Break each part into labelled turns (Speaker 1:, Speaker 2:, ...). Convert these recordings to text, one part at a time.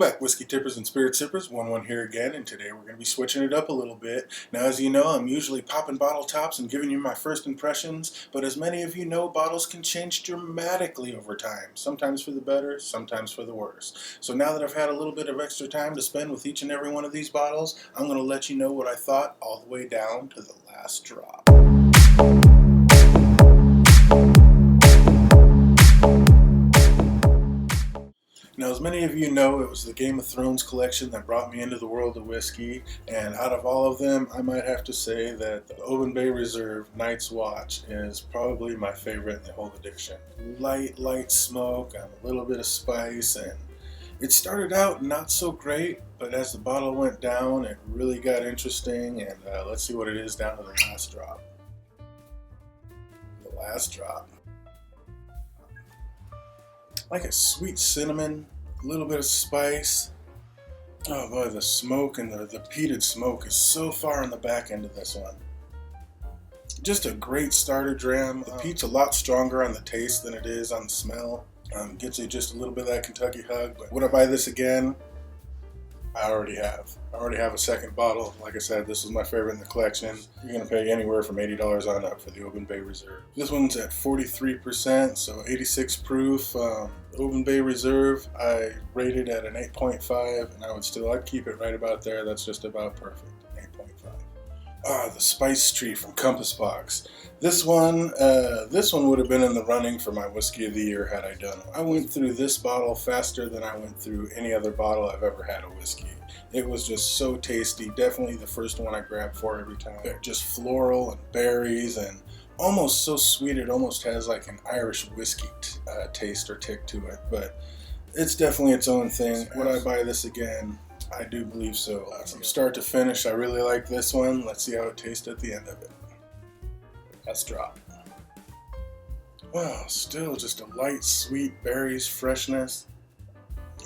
Speaker 1: back, whiskey tippers and spirit sippers. 1-1 here again, and today we're going to be switching it up a little bit. Now, as you know, I'm usually popping bottle tops and giving you my first impressions, but as many of you know, bottles can change dramatically over time. Sometimes for the better, sometimes for the worse. So now that I've had a little bit of extra time to spend with each and every one of these bottles, I'm going to let you know what I thought all the way down to the last drop. Now, as many of you know, it was the Game of Thrones collection that brought me into the world of whiskey, and out of all of them, I might have to say that the Oban Bay Reserve NightsWatch is probably my favorite in the whole edition. Light smoke, a little bit of spice, and it started out not so great, but as the bottle went down, it really got interesting, and let's see what it is down to the last drop. The last drop. Like a sweet cinnamon, a little bit of spice. Oh boy, the smoke and the peated smoke is so far on the back end of this one. Just a great starter dram. The peat's a lot stronger on the taste than it is on the smell. Gets you just a little bit of that Kentucky hug. But would I buy this again? I already have. I already have a second bottle. Like I said, this is my favorite in the collection. You're going to pay anywhere from $80 on up for the Oban Bay Reserve. This one's at 43%, so 86 proof. Oban Bay Reserve, I rated at an 8.5, and I'd keep it right about there. That's just about perfect. 8.5. The SpiceTree from Compass Box. This one would have been in the running for my Whiskey of the Year had I done it. I went through this bottle faster than I went through any other bottle I've ever had of whiskey. It was just so tasty. Definitely the first one I grabbed for every time. Just floral and berries and almost so sweet it almost has like an Irish whiskey taste or tick to it. But it's definitely its own thing. Would I buy this again? I do believe so. From start to finish, I really like this one. Let's see how it tastes at the end of it. Let's drop. Wow, still just a light, sweet berries freshness.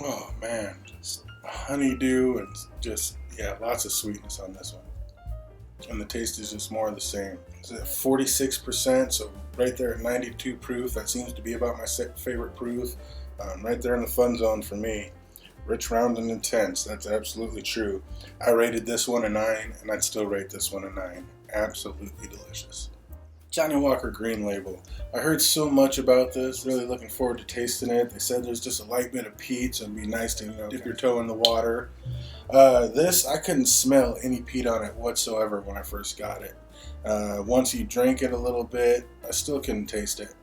Speaker 1: Oh man, just honeydew and just, yeah, lots of sweetness on this one. And the taste is just more of the same. It's at 46%, so right there at 92 proof. That seems to be about my favorite proof. Right there in the fun zone for me. Rich, round, and intense. That's absolutely true. I rated this one a 9, and I'd still rate this one a 9. Absolutely delicious. Johnnie Walker Green Label. I heard so much about this. Really looking forward to tasting it. They said there's just a light bit of peat, so it'd be nice to dip your toe in the water. This, I couldn't smell any peat on it whatsoever when I first got it. Once you drank it a little bit, I still couldn't taste it.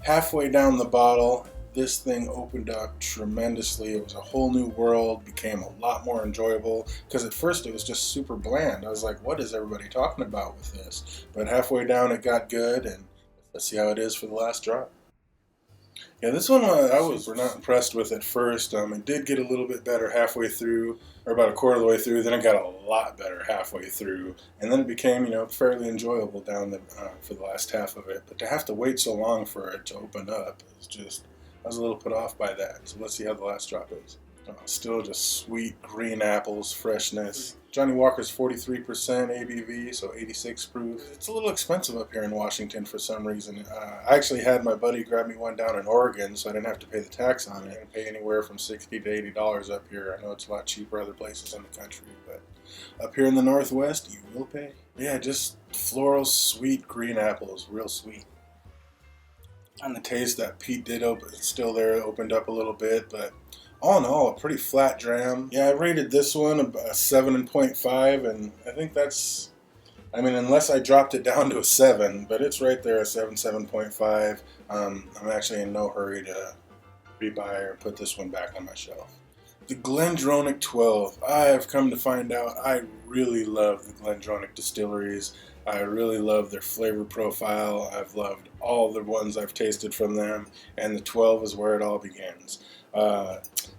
Speaker 1: Halfway down the bottle, this thing opened up tremendously. It was a whole new world, became a lot more enjoyable, because at first it was just super bland. I was like, what is everybody talking about with this? But halfway down it got good, and let's see how it is for the last drop. Yeah, this one I was not impressed with at first. It did get a little bit better halfway through, or about a quarter of the way through. Then it got a lot better halfway through, and then it became, fairly enjoyable for the last half of it. But to have to wait so long for it to open up is just, I was a little put off by that. So let's see how the last drop is. Still just sweet green apples, freshness. Johnnie Walker's 43% ABV, so 86 proof. It's a little expensive up here in Washington for some reason. I actually had my buddy grab me one down in Oregon, so I didn't have to pay the tax on it. I pay anywhere from $60 to $80 up here. I know it's a lot cheaper other places in the country, but up here in the Northwest, you will pay. Yeah, just floral, sweet green apples, real sweet. On the taste, that peat did open, it's still there, it opened up a little bit, but all in all, a pretty flat dram. Yeah, I rated this one a 7.5, and I think that's, unless I dropped it down to a 7, but it's right there, a 7.5. I'm actually in no hurry to rebuy or put this one back on my shelf. The GlenDronach 12. I have come to find out I really love the GlenDronach distilleries. I really love their flavor profile. I've loved all the ones I've tasted from them, and the 12 is where it all begins.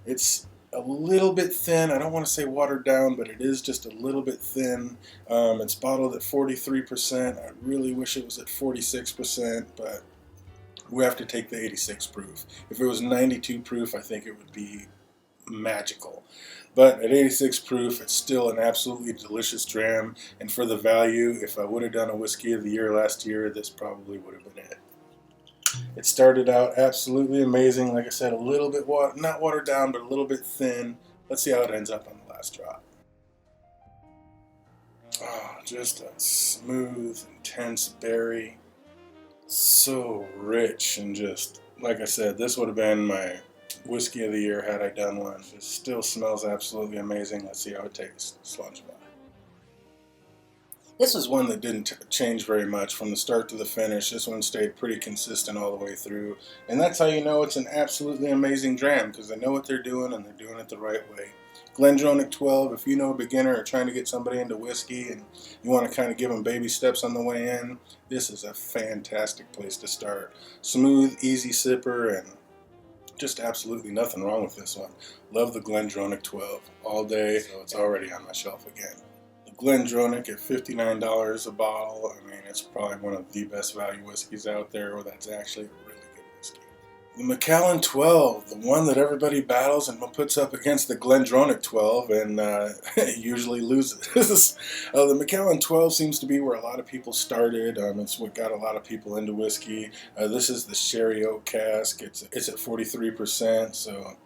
Speaker 1: It's a little bit thin. I don't want to say watered down, but it is just a little bit thin. It's bottled at 43%. I really wish it was at 46%, but we have to take the 86 proof. If it was 92 proof, I think it would be magical. But at 86 proof, it's still an absolutely delicious dram, and for the value, if I would have done a Whiskey of the Year last year, this probably would have been it. It started out absolutely amazing, like I said, a little bit not watered down, but a little bit thin, Let's see how it ends up on the last drop. Oh, just a smooth, intense berry. So rich and just, like I said, this would have been my whiskey of the year had I done one. It still smells absolutely amazing. Let's see how it tastes. Slunge by. This is one that didn't change very much from the start to the finish. This one stayed pretty consistent all the way through. And that's how you know it's an absolutely amazing dram, because they know what they're doing and they're doing it the right way. GlenDronach 12, if you know a beginner or trying to get somebody into whiskey and you want to kind of give them baby steps on the way in, this is a fantastic place to start. Smooth, easy sipper, and just absolutely nothing wrong with this one. Love the GlenDronach 12 all day, so it's already on my shelf again. GlenDronach at $59 a bottle. I mean, it's probably one of the best value whiskeys out there. That's actually a really good whiskey. The Macallan 12, the one that everybody battles and puts up against the GlenDronach 12 and usually loses. The Macallan 12 seems to be where a lot of people started. It's what got a lot of people into whiskey. This is the sherry oak cask. It's at 43%, so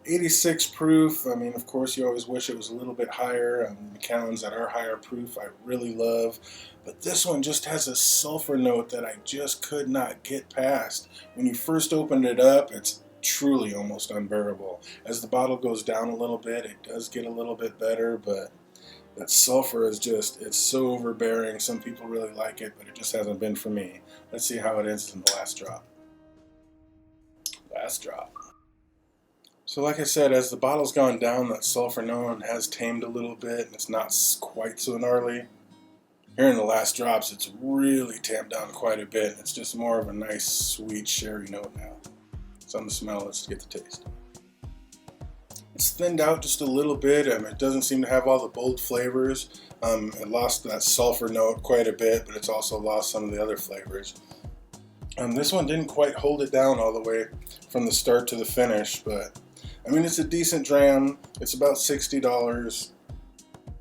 Speaker 1: 86 proof. I mean, of course, you always wish it was a little bit higher. Macallans that are higher proof, I really love. But this one just has a sulfur note that I just could not get past. When you first opened it up, it's truly almost unbearable. As the bottle goes down a little bit, it does get a little bit better, but that sulfur is just, it's so overbearing. Some people really like it, but it just hasn't been for me. Let's see how it ends in the last drop. Last drop. So like I said, as the bottle's gone down, that sulfur note has tamed a little bit, and it's not quite so gnarly. Here in the last drops, it's really tamped down quite a bit. It's just more of a nice, sweet sherry note now. It's on the smell. Let's get the taste. It's thinned out just a little bit. It doesn't seem to have all the bold flavors. It lost that sulfur note quite a bit, but it's also lost some of the other flavors. This one didn't quite hold it down all the way from the start to the finish, but I mean, it's a decent dram. It's about $60.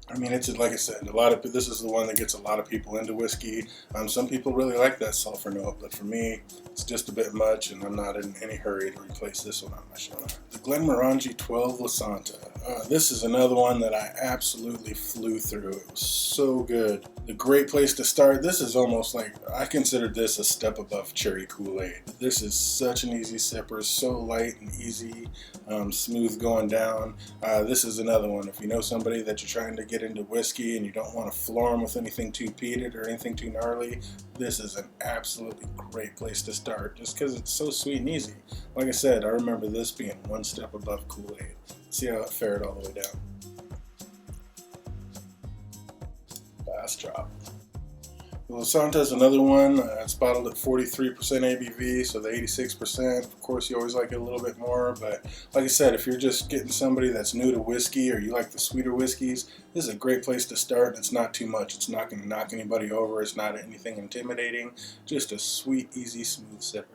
Speaker 1: I mean, it's, like I said, this is the one that gets a lot of people into whiskey. Some people really like that sulfur note, but for me, it's just a bit much, and I'm not in any hurry to replace this one on my shelf. The Glenmorangie 12 Lasanta. This is another one that I absolutely flew through. It was so good. The great place to start. This is almost like, I consider this a step above cherry Kool-Aid. This is such an easy sipper, so light and easy, smooth going down. This is another one. If you know somebody that you're trying to get into whiskey and you don't want to floor them with anything too peated or anything too gnarly, this is an absolutely great place to start just because it's so sweet and easy. Like I said, I remember this being one step above Kool-Aid. See how it fared all the way down. Last drop. The Lasanta is another one. It's bottled at 43% ABV, so the 86%, of course, you always like it a little bit more. But like I said, if you're just getting somebody that's new to whiskey or you like the sweeter whiskeys, this is a great place to start. And it's not too much. It's not going to knock anybody over. It's not anything intimidating. Just a sweet, easy, smooth sipper.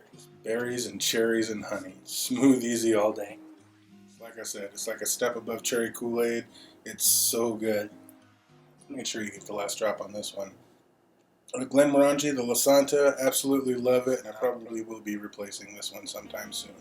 Speaker 1: Berries and cherries and honey. Smooth, easy all day. Like I said, it's like a step above cherry Kool-Aid. It's so good. Make sure you get the last drop on this one. The Glenmorangie, the Lasanta, absolutely love it, and I probably will be replacing this one sometime soon.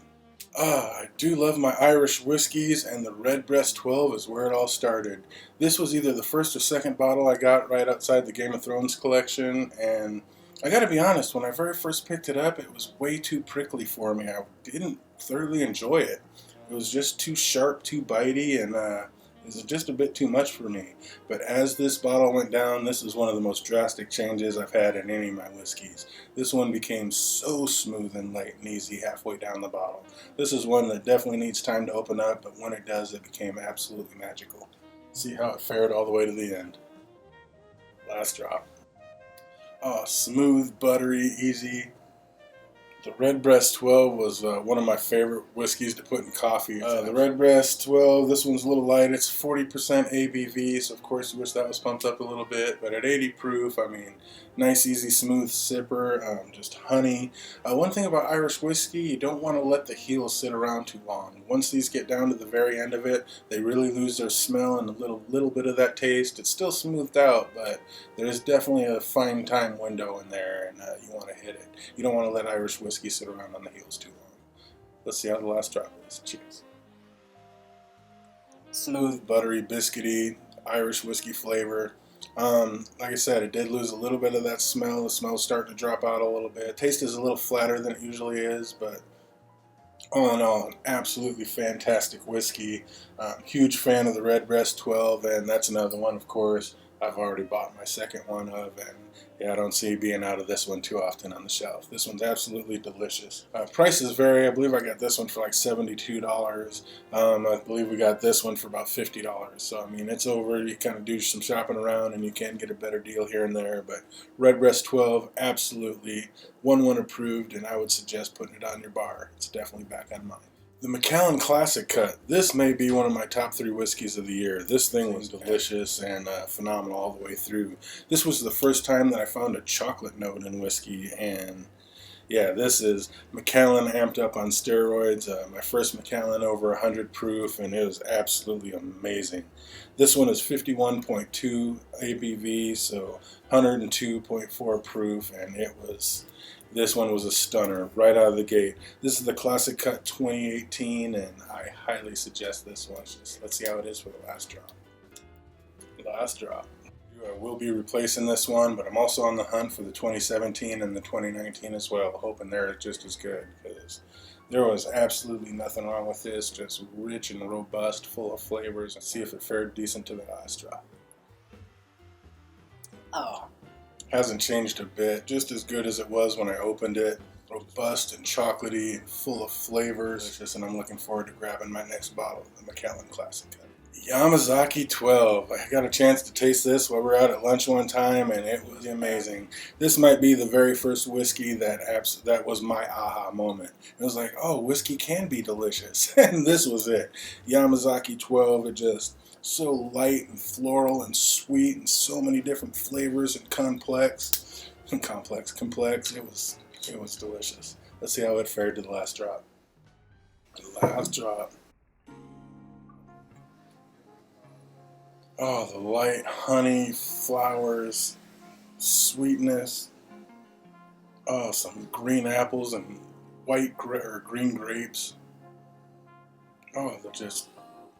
Speaker 1: I do love my Irish whiskeys, and the RedBreast 12 is where it all started. This was either the first or second bottle I got right outside the Game of Thrones collection, and I gotta be honest, when I very first picked it up, it was way too prickly for me. I didn't thoroughly enjoy it. It was just too sharp, too bitey, and it was just a bit too much for me. But as this bottle went down, this is one of the most drastic changes I've had in any of my whiskeys. This one became so smooth and light and easy halfway down the bottle. This is one that definitely needs time to open up, but when it does, it became absolutely magical. See how it fared all the way to the end. Last drop. Oh, smooth, buttery, easy. The RedBreast 12 was one of my favorite whiskeys to put in coffee. The RedBreast 12, this one's a little light. It's 40% ABV, so of course you wish that was pumped up a little bit. But at 80 proof, I mean, nice, easy, smooth sipper, just honey. One thing about Irish whiskey, you don't want to let the heels sit around too long. Once these get down to the very end of it, they really lose their smell and a little bit of that taste. It's still smoothed out, but there's definitely a fine time window in there, and you want to hit it. You don't want to let Irish whiskey sit around on the heels too long. Let's see how the last drop is. Cheers. Smooth, buttery, biscuity, Irish whiskey flavor. Like I said, it did lose a little bit of that smell. The smell's starting to drop out a little bit. Taste is a little flatter than it usually is, but all in all, an absolutely fantastic whiskey. Huge fan of the RedBreast 12, and that's another one, of course, I've already bought my second one of, and yeah, I don't see being out of this one too often on the shelf. This one's absolutely delicious. Prices vary. I believe I got this one for like $72. I believe we got this one for about $50. So, I mean, it's over. You kind of do some shopping around, and you can get a better deal here and there. But RedBreast 12, absolutely 1-1 approved, and I would suggest putting it on your bar. It's definitely back on mine. The Macallan Classic cut. This may be one of my top 3 whiskeys of the year. This thing was delicious and phenomenal all the way through. This was the first time that I found a chocolate note in whiskey, and yeah, this is Macallan amped up on steroids. My first Macallan over 100 proof, and it was absolutely amazing. This one is 51.2 ABV, so 102.4 proof, and this one was a stunner right out of the gate. This is the Classic Cut 2018, and I highly suggest this one. Let's see how it is for the last drop. Last drop. I will be replacing this one, but I'm also on the hunt for the 2017 and the 2019 as well, hoping they're just as good, because there was absolutely nothing wrong with this. Just rich and robust, full of flavors, and see if it fared decent to the last drop.
Speaker 2: Oh.
Speaker 1: Hasn't changed a bit, just as good as it was when I opened it. Robust and chocolatey and full of flavors. And I'm looking forward to grabbing my next bottle of the Macallan Classic. Yamazaki 12. I got a chance to taste this while we were out at lunch one time, and it was amazing. This might be the very first whiskey that was my aha moment. It was like, oh, whiskey can be delicious. And this was it. Yamazaki 12, it just so light and floral and sweet and so many different flavors and complex. It was delicious. Let's see how it fared to the last drop. The last drop. Oh, the light honey, flowers, sweetness. Oh, some green apples and green grapes. Oh, they're just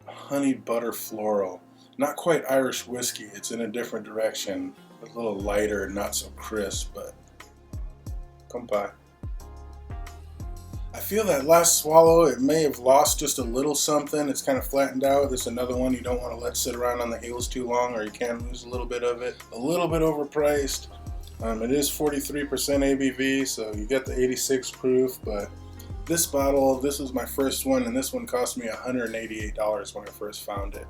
Speaker 1: honey butter floral. Not quite Irish whiskey. It's in a different direction. A little lighter, not so crisp, but come by. I feel that last swallow, it may have lost just a little something. It's kind of flattened out. This is another one you don't want to let sit around on the heels too long, or you can lose a little bit of it. A little bit overpriced. It is 43% ABV, so you get the 86 proof, but this bottle, this was my first one, and this one cost me $188 when I first found it.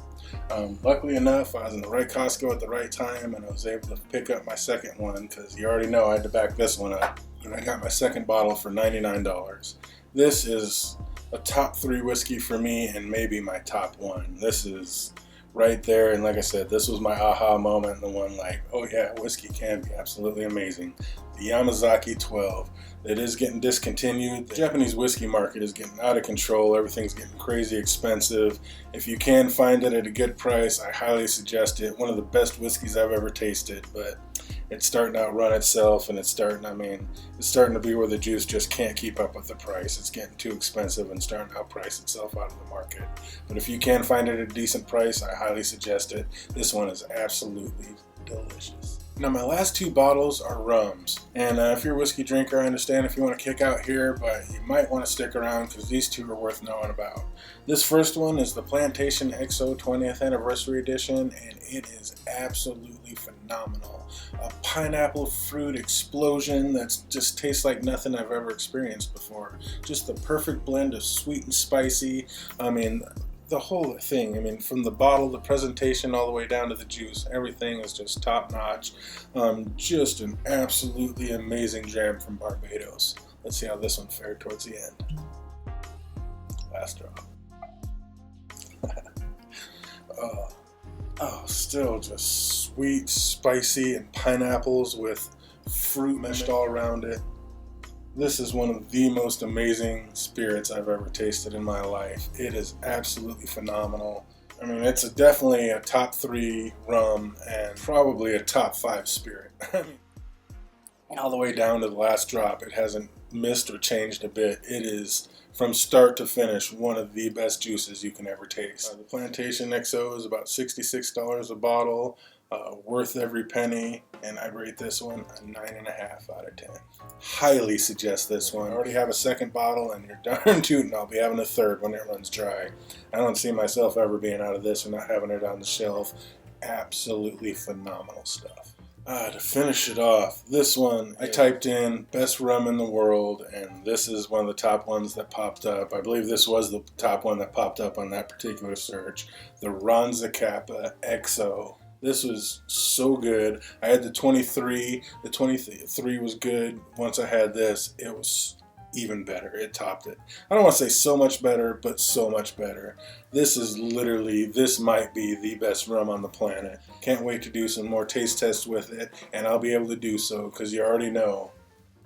Speaker 1: Luckily enough, I was in the right Costco at the right time, and I was able to pick up my second one, because you already know I had to back this one up. And I got my second bottle for $99. This is a top 3 whiskey for me, and maybe my top 1. This is right there, and like I said, this was my aha moment, the one like, oh yeah, whiskey can be absolutely amazing. The Yamazaki 12. It is getting discontinued. The Japanese whiskey market is getting out of control. Everything's getting crazy expensive. If you can find it at a good price, I highly suggest it. One of the best whiskeys I've ever tasted, but it's starting to outrun itself, and it's starting to be where the juice just can't keep up with the price. It's getting too expensive and starting to outprice itself out of the market. But if you can find it at a decent price, I highly suggest it. This one is absolutely delicious. Now my last 2 bottles are rums, and if you're a whiskey drinker, I understand if you want to kick out here, but you might want to stick around because these 2 are worth knowing about. This first one is the Plantation XO 20th Anniversary Edition, and it is absolutely phenomenal. A pineapple fruit explosion that just tastes like nothing I've ever experienced before. Just the perfect blend of sweet and spicy. I mean, the whole thing, from the bottle, the presentation, all the way down to the juice, everything is just top notch. Just an absolutely amazing jam from Barbados. Let's see how this one fared towards the end. Last drop. Still just sweet, spicy, and pineapples with fruit meshed all around it. This is one of the most amazing spirits I've ever tasted in my life. It is absolutely phenomenal. It's definitely a top 3 rum and probably a top 5 spirit. All the way down to the last drop, it hasn't missed or changed a bit. It is from start to finish, one of the best juices you can ever taste. The Plantation XO is about $66 a bottle, worth every penny, and I rate this one a 9.5 out of 10. Highly suggest this one. I already have a second bottle, and you're darn tootin', I'll be having a third when it runs dry. I don't see myself ever being out of this or not having it on the shelf. Absolutely phenomenal stuff. To finish it off, this one, I typed in best rum in the world, and this is one of the top ones that popped up. I believe this was the top one that popped up on that particular search. The Zacapa XO. This was so good. I had the 23. The 23 was good. Once I had this, it was even better. It topped it. I don't want to say so much better, but so much better. This is literally, this might be the best rum on the planet. Can't wait to do some more taste tests with it, and I'll be able to do so because you already know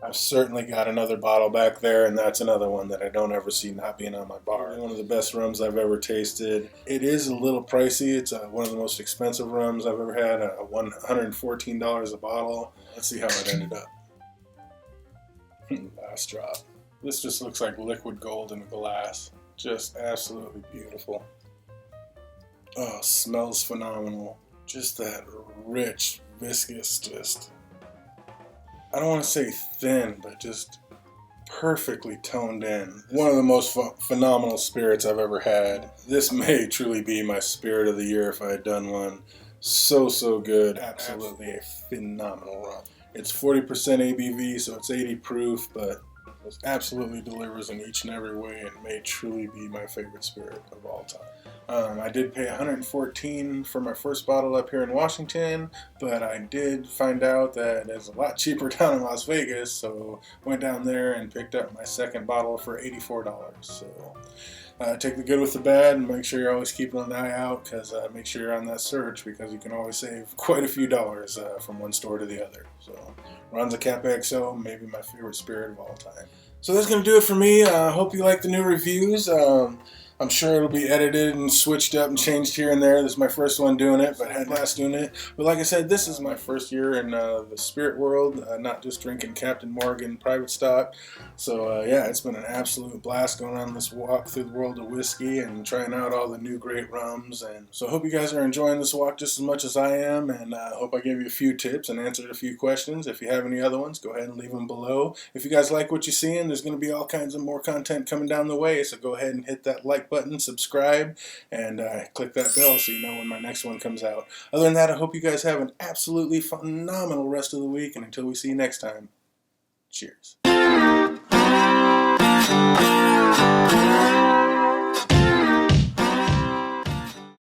Speaker 1: I've certainly got another bottle back there, and that's another one that I don't ever see not being on my bar. One of the best rums I've ever tasted. It is a little pricey. It's one of the most expensive rums I've ever had, $114 a bottle. Let's see how it ended up. Last drop. This just looks like liquid gold in a glass. Just absolutely beautiful. Oh, smells phenomenal. Just that rich, viscous, just, I don't want to say thin, but just perfectly toned in. One of the most phenomenal spirits I've ever had. This may truly be my spirit of the year if I had done one. So good. Absolutely a phenomenal rum. It's 40% ABV, so it's 80 proof, but it absolutely delivers in each and every way and may truly be my favorite spirit of all time. I did pay $114 for my first bottle up here in Washington, but I did find out that it's a lot cheaper down in Las Vegas, so went down there and picked up my second bottle for $84. So take the good with the bad, and make sure you're always keeping an eye out, because make sure you're on that search, because you can always save quite a few dollars from one store to the other. So Zacapa XO, maybe my favorite spirit of all time. So that's going to do it for me. I hope you like the new reviews. I'm sure it'll be edited and switched up and changed here and there. This is my first one doing it, but I had a blast doing it. But like I said, this is my first year in the spirit world, not just drinking Captain Morgan private stock. So yeah, it's been an absolute blast going on this walk through the world of whiskey and trying out all the new great rums. And so I hope you guys are enjoying this walk just as much as I am, and I hope I gave you a few tips and answered a few questions. If you have any other ones, go ahead and leave them below. If you guys like what you're seeing, there's going to be all kinds of more content coming down the way, so go ahead and hit that like button, subscribe, and click that bell so you know when my next one comes out. Other than that, I hope you guys have an absolutely phenomenal rest of the week, and until we see you next time, cheers.